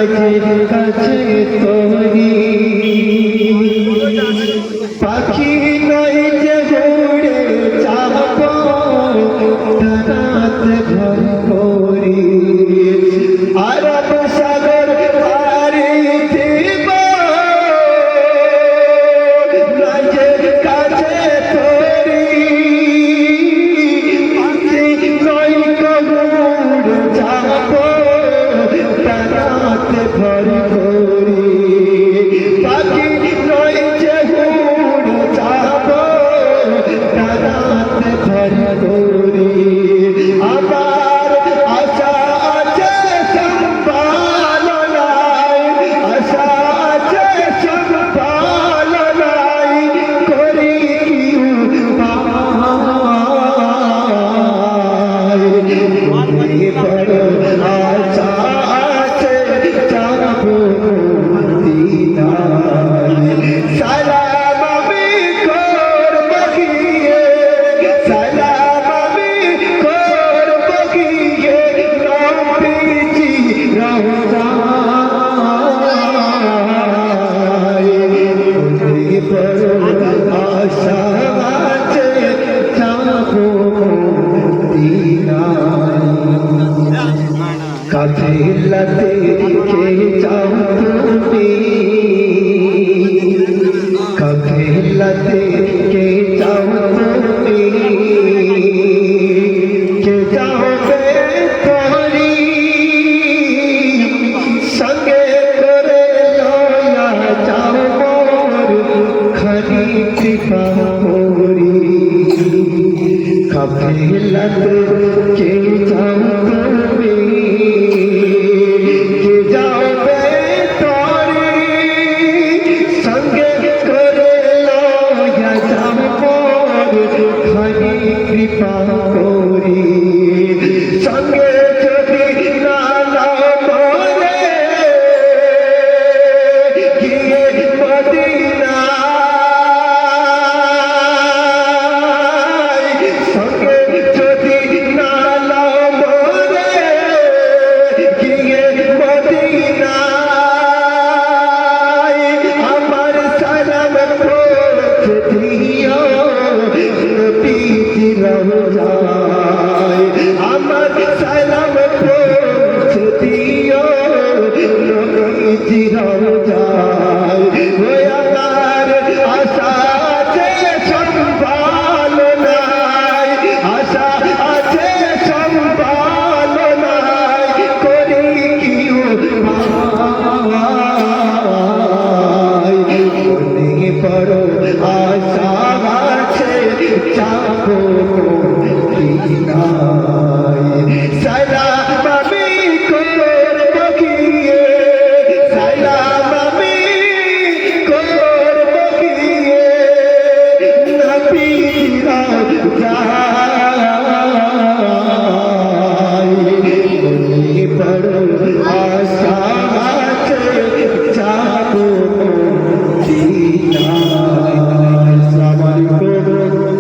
কাছে কাছে তোরি পাখি নয় যে উড়ে যাব তারাতে ঘর করি আরব সাগর পারি দিব কাছে কাছে তোরি পাখি নয় যে উড়ে যাব তারাতে ঘর করি পাখি নয় যে উড়ে যাব তারাতে ঘর করি আমার আশা আছে সম্পালনায় আশা আছে সম্পালনায় করি বড় আশা আছে যাব মদিনায় সালাম আমি করব গিয়ে সালাম আমি করব গিয়ে নবীজি রওজায় বড় আশা আছে যাব মদিনায় কাফেলাতে কে যাও তুমি কাফেলাতে কে যাও তুমি কে যাবে তোরি সঙ্গে করে লয়া যাও মোর খানি কৃপা করি কাফেলাতে কে যাও তুমি কে যাবে তোরি সঙ্গে করে লয়া যাও মোর খানি কৃপা করি সঙ্গে যদি না নাও মোরে গিয়ে মদিনায় সঙ্গে যদি না নাও মোরে গিয়ে মদিনায় আমার সালাম পৌঁছে দিও নবীজি রওজায় আমার সালাম পৌঁছে দিও নবীজি রওজায়